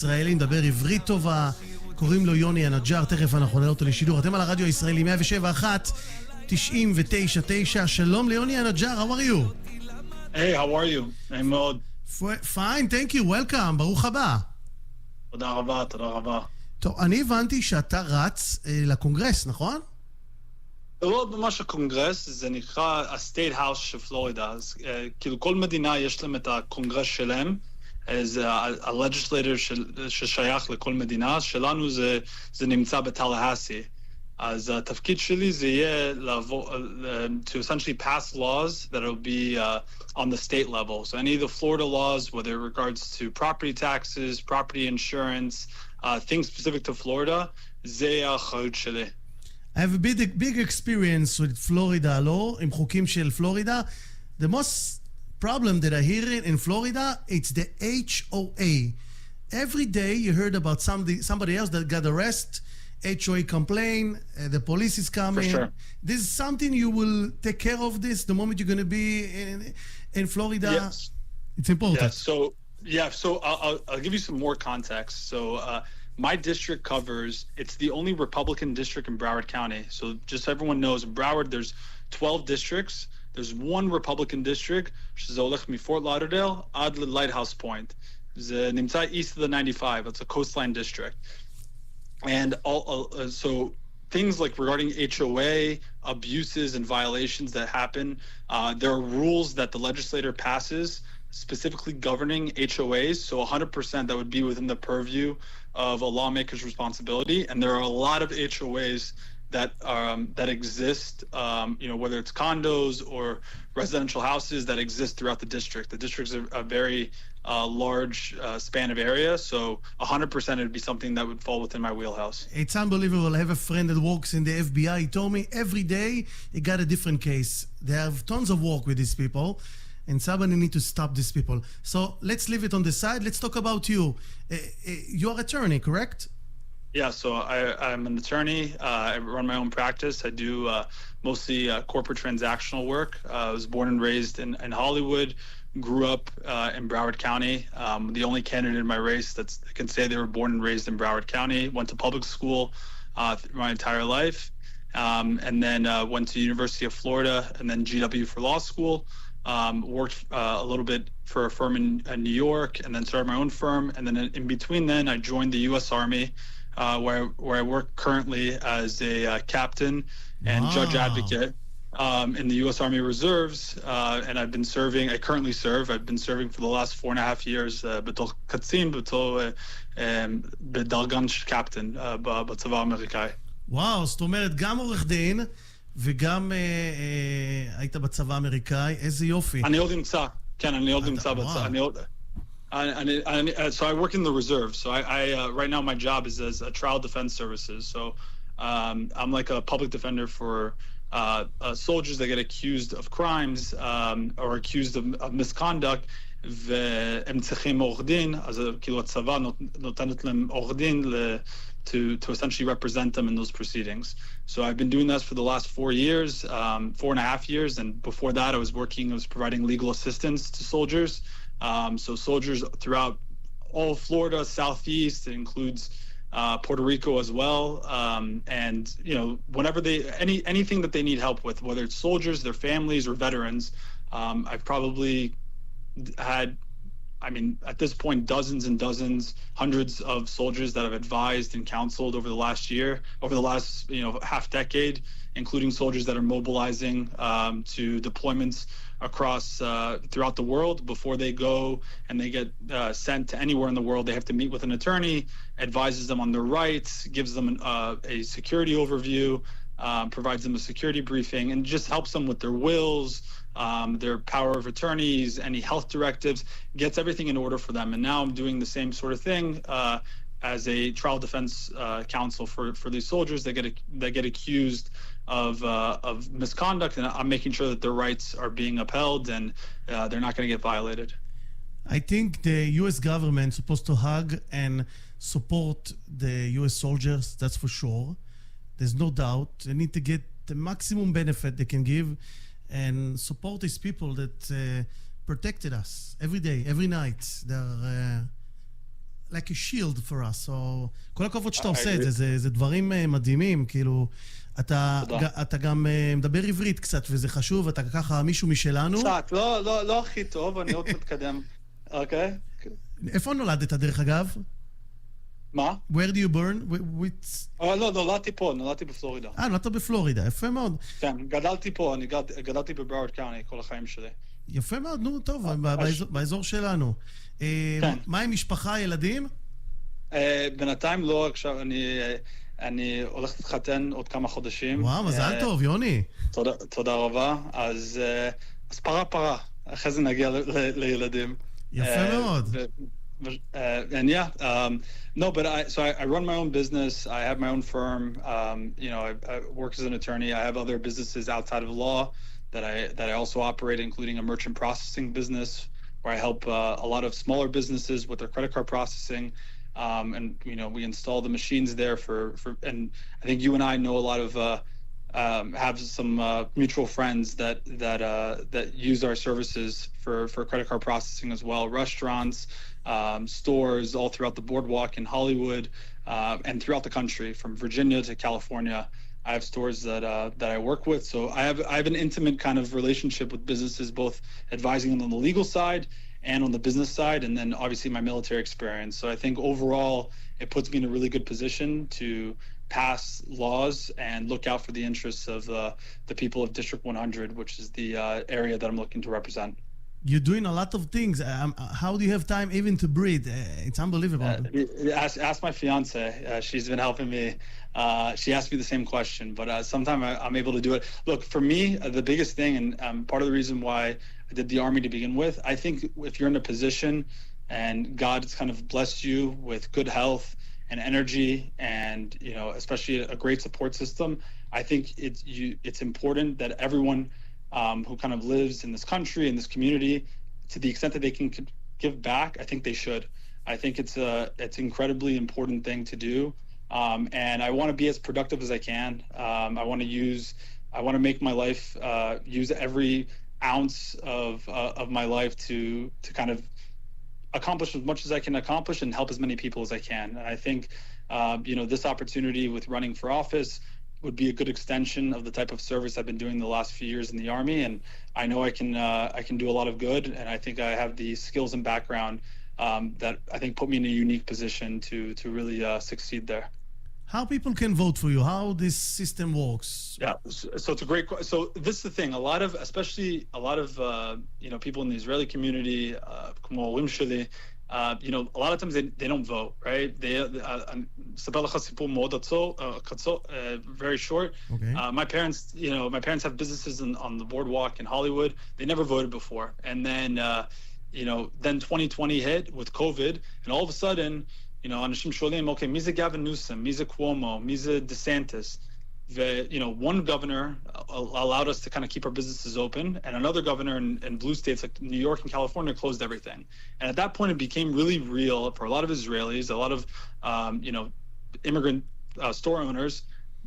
ישראלי, מדבר עברית טובה, קוראים לו יוני הנג'אר, תכף אנחנו נראה אותו לשידור. אתם על הרדיו הישראלי 107.1 שלום ליוני הנג'אר, how are you? Hey, how are you? נעים מאוד. Fine, thank you, welcome, ברוך הבא. תודה רבה, תודה רבה. טוב, אני הבנתי שאתה רץ לקונגרס, נכון? זה לא ממש הקונגרס, זה נקרא ה-State House של פלורידה. אז כאילו כל מדינה יש להם את הקונגרס שלהם, זה ה-legislator ששייך לכל מדינה, שלנו זה נמצא בטלהסי. אז התפקיד שלי זה יהיה to essentially pass laws that will be on the state level. So any of the Florida laws, whether it regards to property taxes, property insurance, things specific to Florida, זה האחריות שלי. I have a big experience with Florida law, עם חוקים של פלורידה. The most problem that I hear in Florida, it's the HOA. Every day you heard about somebody else that got arrested, HOA complaint, the police is coming. For sure. This is something you will take care of this the moment you're going to be in Florida. Yes. It's important. So I'll give you some more context. So my district covers, it's the only Republican district in Broward County. So just so everyone knows, in Broward there's 12 districts. There's one Republican district, שזה הולך מפורט לאודרדייל עד ל-Lighthouse Point. זה נמצא east of the 95. It's a coastline district. And so things like regarding HOA, abuses and violations that happen, there are rules that the legislator passes specifically governing HOAs. So 100% that would be within the purview of a lawmaker's responsibility. And there are a lot of HOAs that exist, whether it's condos or residential houses that exist throughout the district. The district's a very large span of area, so 100% it'd be something that would fall within my wheelhouse. It's unbelievable. I have a friend that works in the FBI. He told me every day he got a different case. They have tons of work with these people, and somebody need to stop these people. So let's leave it on the side. Let's talk about you. You're an attorney, correct? Yeah, so I'm an attorney. I run my own practice. I do mostly corporate transactional work. I was born and raised in Hollywood, grew up in Broward County. The only candidate in my race that can say they were born and raised in Broward County. Went to public school my entire life, and then went to University of Florida and then GW for law school. Worked a little bit for a firm in New York and then started my own firm. And then in between then, I joined the U.S. Army. Where I work currently as a captain and judge advocate in the U.S. Army Reserves, and I've been serving. I currently serve. I've been serving for the last 4.5 years. בתור קצין, בתור בדרגן captain בצבא האמריקאי. וואו, זאת אומרת, גם עורך דין וגם היית בצבא האמריקאי. איזה יופי. אני עוד נמצא. כן, אני עוד נמצא בצבא. So I work in the reserve. So I right now my job is as a trial defense services. So I'm like a public defender for soldiers that get accused of crimes or accused of misconduct. והם צריכים עורך דין, אז כאילו הצבא נותנת להם עורך דין to essentially represent them in those proceedings. So I've been doing this for the last 4 years, 4.5 years, and before that I was providing legal assistance to soldiers. So soldiers throughout all of Florida, Southeast, it includes Puerto Rico as well. And, whenever anything that they need help with, whether it's soldiers, their families, or veterans, I've probably had, at this point, dozens and dozens, hundreds of soldiers that I've advised and counseled over the last year, over the last, half decade, including soldiers that are mobilizing to deployments across throughout the world. Before they go and they get sent to anywhere in the world, they have to meet with an attorney, advises them on their rights, gives them a security overview, provides them a security briefing, and just helps them with their wills, their power of attorneys, any health directives, gets everything in order for them. And now I'm doing the same sort of thing as a trial defense counsel for these soldiers that get accused of misconduct, and I'm making sure that their rights are being upheld and they're not going to get violated. I think the U.S. government is supposed to hug and support the U.S. soldiers, that's for sure. There's no doubt. They need to get the maximum benefit they can give and support these people that protected us every day, every night. They're like a shield for us. So, כל הכבוד שאתה I עושה את agree. זה, זה דברים מדהימים, כאילו, תודה. אתה גם מדבר עברית קצת, וזה חשוב, אתה ככה מישהו משלנו. קצת, לא הכי טוב, אני עוד מתקדם. אוקיי? איפה נולדת, דרך אגב? מה? Where do you burn? לא, נולדתי בפלורידה. נולדת בפלורידה, יפה מאוד. כן, גדלתי פה, אני גדלתי בבראורד קאוני כל החיים שלי. יפה מאוד, נו, טוב, באזור שלנו. כן. מה עם משפחה, ילדים? בינתיים לא, עכשיו אני הולך להתחתן עוד כמה חודשים. וואו, מזל טוב, יוני. תודה רבה. אז פרה, אחרי זה נגיע לילדים. יפה מאוד. And yeah, no, but I run my own business. I have my own firm. I work as an attorney. I have other businesses outside of law that I also operate, including a merchant processing business where I help a lot of smaller businesses with their credit card processing. And we install the machines there for and I think you and I know a lot of have some mutual friends that use our services for credit card processing as well. Restaurants, stores all throughout the boardwalk in Hollywood and throughout the country, from Virginia to California. I have stores that I work with, so I have an intimate kind of relationship with businesses, both advising them on the legal side and on the business side, and then obviously my military experience. So I think overall it puts me in a really good position to pass laws and look out for the interests of the people of District 100, which is the area that I'm looking to represent. You're doing a lot of things. How do you have time even to breathe? It's unbelievable. Ask my fiance. She's been helping me. She asked me the same question, but sometimes I'm able to do it. Look, for me, the biggest thing, and part of the reason why I did the Army to begin with, I think if you're in a position and God's kind of blessed you with good health and energy and, especially a great support system, I think it's important that everyone who kind of lives in this country, in this community, to the extent that they can give back, I think they should. I think it's an incredibly important thing to do. And I want to be as productive as I can. I want to make my life, use every ounce of my life to kind of accomplish as much as I can accomplish and help as many people as I can. And I think, this opportunity with running for office would be a good extension of the type of service I've been doing the last few years in the Army, and I know I can do a lot of good, and I think I have the skills and background that I think put me in a unique position to really succeed there. How people can vote for you? How this system works? Yeah, so it's a great question. So this is the thing. Especially a lot of people in the Israeli community, a lot of times they don't vote, right? Very short. Okay. My parents have businesses on the boardwalk in Hollywood. They never voted before, and then 2020 hit with COVID, and all of a sudden, אנשים שואלים, okay, מי זה גאווין ניוסם, מי זה קוומו, מי זה DeSantis? One governor allowed us to kind of keep our businesses open, and another governor in blue states like New York and California closed everything. And at that point, it became really real for a lot of Israelis, a lot of immigrant store owners,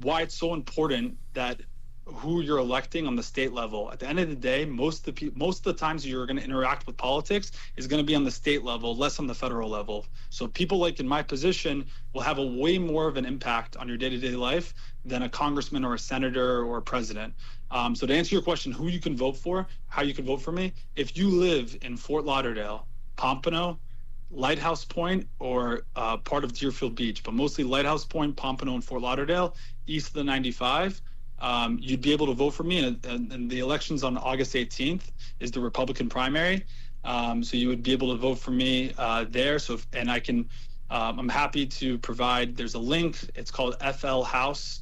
why it's so important that who you're electing on the state level. At the end of the day, most of the times you're going to interact with politics is going to be on the state level, less on the federal level. So people like in my position will have a way more of an impact on your day-to-day life than a congressman or a senator or a president. So to answer your question, who you can vote for, how you can vote for me, if you live in Fort Lauderdale, Pompano, Lighthouse Point, or part of Deerfield Beach, but mostly Lighthouse Point, Pompano, and Fort Lauderdale, east of the 95, you'd be able to vote for me. And the elections on August 18th is the Republican primary. So you would be able to vote for me there. And I can, I'm happy to provide, there's a link, it's called flhouse.gov,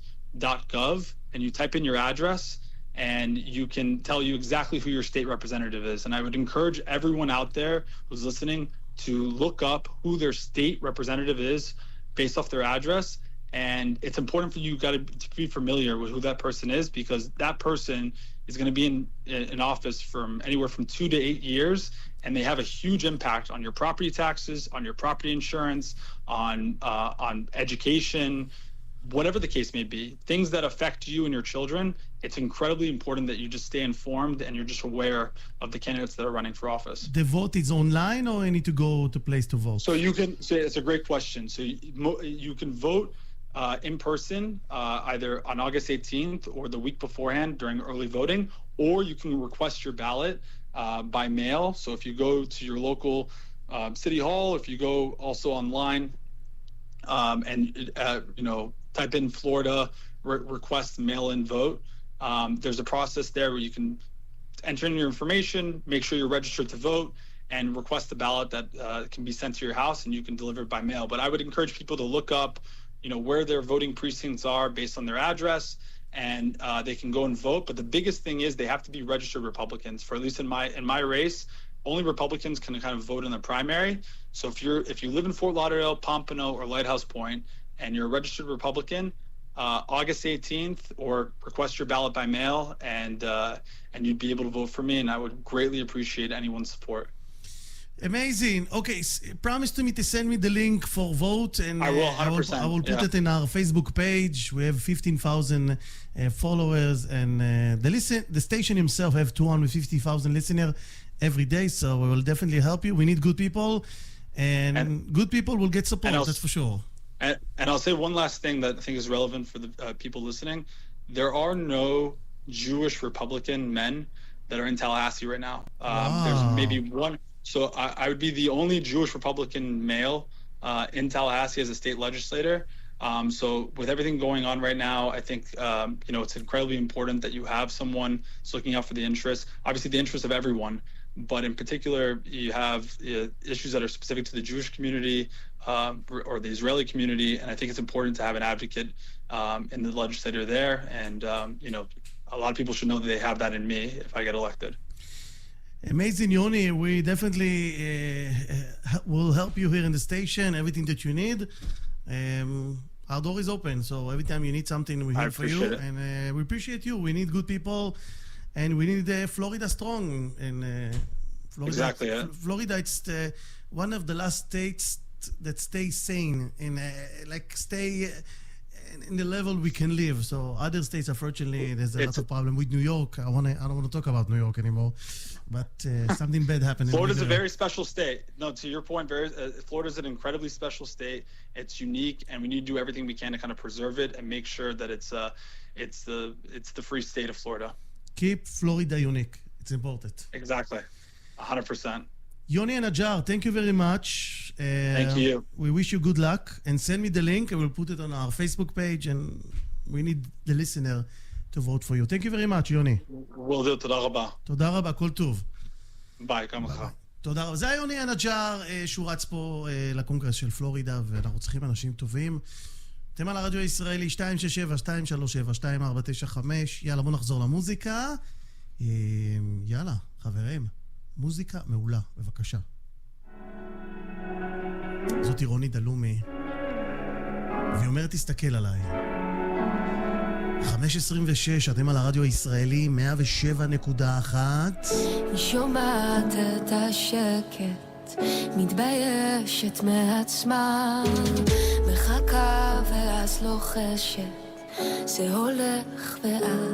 and you type in your address and you can tell you exactly who your state representative is. And I would encourage everyone out there who's listening to look up who their state representative is based off their address. And it's important for you to be familiar with who that person is, because that person is going to be in office from anywhere from 2 to 8 years, and they have a huge impact on your property taxes, on your property insurance, on education, whatever the case may be, things that affect you and your children, it's incredibly important that you just stay informed and you're just aware of the candidates that are running for office. The vote is online, or you need to go to place to vote? So it's a great question. So you can vote in person either on August 18th or the week beforehand during early voting, or you can request your ballot by mail. So if you go to your local city hall, if you go also online and type in Florida request mail-in vote, there's a process there where you can enter in your information, make sure you're registered to vote, and request a ballot that can be sent to your house, and you can deliver it by mail. But I would encourage people to look up, where their voting precincts are based on their address, and they can go and vote. But the biggest thing is they have to be registered Republicans. For at least in my race, only Republicans can kind of vote in the primary. So if you live in Fort Lauderdale, Pompano, or Lighthouse Point, and you're a registered Republican, August 18th, or request your ballot by mail, and you'd be able to vote for me, and I would greatly appreciate anyone's support. Amazing. Okay, promise to me to send me the link for vote, and I will 100%. I will put it in our Facebook page. We have 15,000 followers, and the station himself have 250,000 listeners every day, so we will definitely help you. We need good people, and good people will get support, that's for sure. And I'll say one last thing that I think is relevant for the people listening. There are no Jewish Republican men that are in Tallahassee right now. There's maybe one. So I would be the only Jewish Republican male in Tallahassee as a state legislator. So with everything going on right now, I think, it's incredibly important that you have someone who's looking out for the interests, obviously the interests of everyone. But in particular, you have issues that are specific to the Jewish community or the Israeli community, and I think it's important to have an advocate in the legislature there. And a lot of people should know that they have that in me if I get elected. Amazing, Yoni. We definitely will help you here in the station. Everything that you need. Our door is open, so every time you need something, we're here for you. And we appreciate you. We need good people. And we need Florida strong. And Florida, exactly. Yeah. Florida, it's one of the last states that stays sane and stay in the level we can live. So other states, unfortunately, there's a lot of problem with New York. I don't want to talk about New York anymore. But something bad happened. Florida's a very special state. No, to your point, Florida's an incredibly special state. It's unique, and we need to do everything we can to kind of preserve it and make sure that it's the free state of Florida. Keep Florida unique. It's important. Exactly. 100%. Yoni Anajar, thank you very much. Thank you. We wish you good luck. And send me the link. I will put it on our Facebook page. And we need the listener to vote for you. Thank you very much, Yoni. Will do. תודה רבה. תודה רבה, כל טוב. ביי, גם לך. תודה רבה. זה היה יוני אנג'אר, שהוא רץ פה לקונגרס של פלורידה, ואנחנו צריכים אנשים טובים. אתם על הרדיו הישראלי 267-237-2495. יאללה, בואו נחזור למוזיקה. יאללה, חברים, מוזיקה מעולה, בבקשה. זאת רוני דלומי, והיא אומרת, תסתכל עליי. 5:26, אתם על הרדיו הישראלי 107.1. היא שומעת את השקט, מתביישת מעצמה, מחכה ואז לוחשת, זה הולך ואז